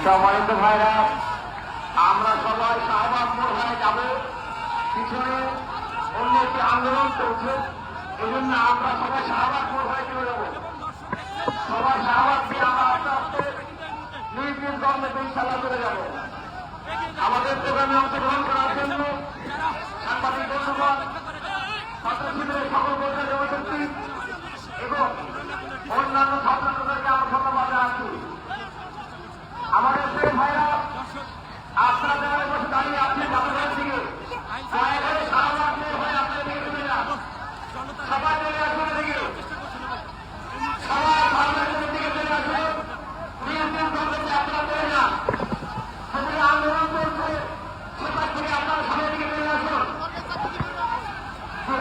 সম্মানিত ভাইরা, আমরা সবাই শাহবাগ মোড় হয়ে যাব। পিছনে অন্য একটি আন্দোলন চলছে, এই জন্য আমরা সবাই শাহবাগ মোড় হয়ে চলে যাব। সবাই শাহবাগ দিয়ে আমরা আস্তে আস্তে নিজ নিজ গন্তব্যে ইনশাআল্লাহ চলে যাব। আমাদের প্রোগ্রামে অংশগ্রহণ করার জন্য সাংবাদিক বন্ধুগণ, ছাত্র শিবিরের সকল পর্যায়ের উপস্থিত এবং অন্যান্য ছাত্রদেরকে আমরা ধন্যবাদ জানাচ্ছি। আমাদের প্রিয় ভাইরা, আপনারা যারা বসে দাঁড়িয়ে আছেন আপনাদের দিকে দয়া করে শাহবাগ মোড় হয়ে আপনাদের দিকে চলে যান। সবাই চলে আসুন দিকে, সবাই বাংলাদেশের দিকে চলে আসুন। নিজ নিজ গন্তব্যে আপনারা চলে যান। সেখানে আন্দোলন চলছে, সেখান থেকে আপনারা সবাই দিকে চলে আসুন।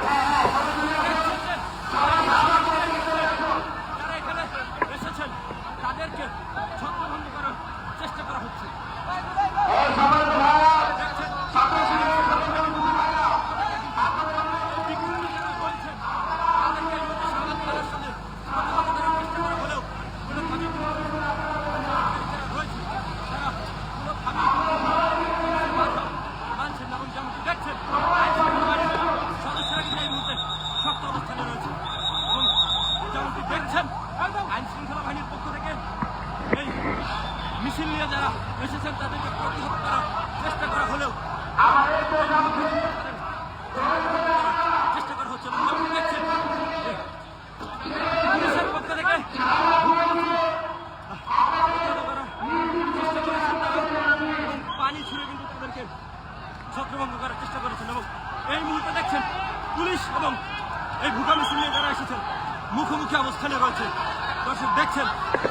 হ্যাঁ হ্যাঁ, সবাই চলে আসুন। সবাই শাহবাগ মোড়ের দিকে চলে আসুন। যারা এখানে এসেছেন তাদেরকে ছত্রভঙ্গ করার চেষ্টা করা হচ্ছে। সম্মানিত ভাইরা, ছাত্র শিবিরের সকল বন্ধু ভাইরা, আপনারা বিক্ষোভ যারা বলছেন তাদেরকে এই মুহূর্তে সংবাদ করার সাথে প্রতিবাদ করার চেষ্টা করা হলেও কোনো কাজে যারা রয়েছে তারা কোনোভাবেই মানছেন না এবং যেমনটি দেখছেন সদস্যরা কিন্তু এই মুহূর্তে শক্ত অবস্থানে রয়েছে এবং যেমনটি দেখছেন আইন শৃঙ্খলা বাহিনীর পক্ষ থেকে এই মিছিল নিয়ে যারা এসেছেন তাদেরকে প্রতিহত করার চেষ্টা করা হলেও আমাদের প্রোগ্রাম চেষ্টা করা হচ্ছে এবং যেমন দেখছেন পুলিশের পক্ষ থেকে পানি ছুড়ে কিন্তু তাদেরকে ছত্রভঙ্গ করার চেষ্টা করেছেন এবং এই মুহূর্তে দেখছেন পুলিশ এবং এই ভুকা মিছিল নিয়ে যারা এসেছেন মুখোমুখি অবস্থানে রয়েছে। দর্শক দেখছেন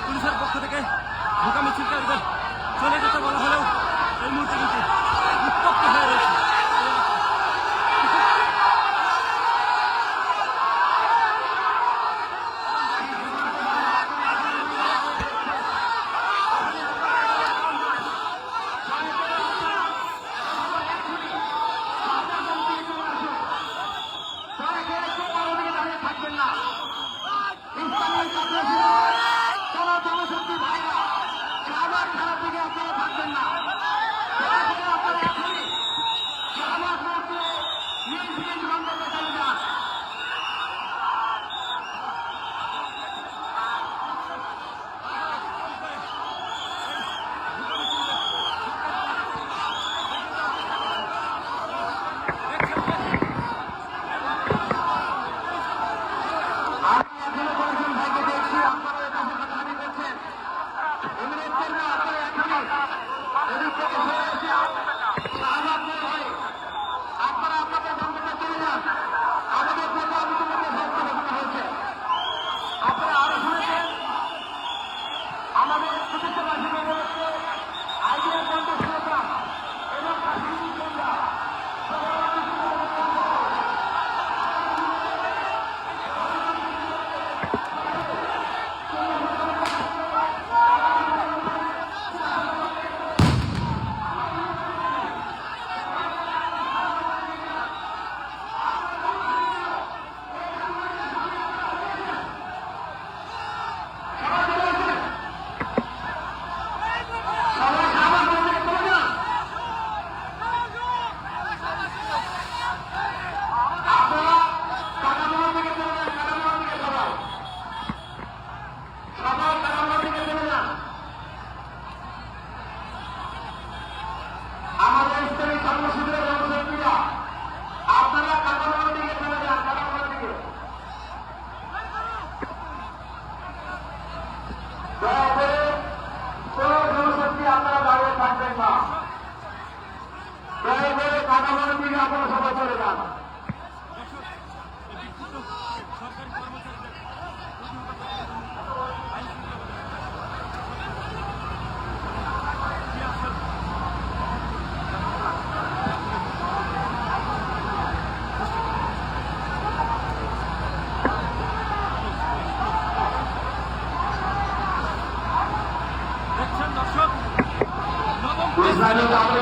পুলিশের পক্ষ থেকে ভুকা মিছিলকারীদের চলে যেতে বলা হলেও এই মুহূর্তে কিন্তু উত্তপ্ত হয়ে রয়েছে। থাকবেন না ইসলামী ছাত্র কোন জনশক্তি ভাইরা শাহবাগ থানার দিকে আপনারা থাকবেন না। দয়া করে আপনারা এখনই শাহবাগ মোড় দিয়ে নিজ নিজ গন্তব্যে চলে যান। আমি এখনো কয়েকজন ভাইকে দেখছি আপনারা এটা হাঁটাহাঁটি করছেন। এগুলো করবেন না, আপনারা এখনই এদিক থেকে সরে এসে শাহবাগ মোড় হয়ে আপনারা আপনাদের গন্তব্যে চলে যান। আমাদের প্রোগ্রাম ইতিমধ্যে শেষ করে দেওয়া হয়েছে। আপনারা আরো শুনেছেন আমাদের প্রতিষ্ঠাবাসীর উপলক্ষে আইডিয়া কন্টেস্ট প্রোগ্রাম এবং কাশ্মীরি সন্ধ্যা সবাই শাহবাগ মোড় থেকে চলে যান। আপনারা কাটামোড় থেকে চলে যান, কাটামোড় থেকে সবাই কাটামোড় থেকে চলে যান। আমাদের ইসলামী ছাত্র শিবিরের জনশক্তিরা আপনারা কাটামোড় থেকে চলে যান, কাটামোড় থেকে। দয়া করে কোন জনশক্তি আপনারা দাঁড়িয়ে থাকবেন না। দয়া করে কাটামোড় থেকে আপনারা সবাই চলে যান। দর্শক এই বিক্ষুব্ধ সরকারি কর্মচারীদের প্রতিহত করতে আইন দেখছেন দর্শক নবম ইসলামী ছাত্র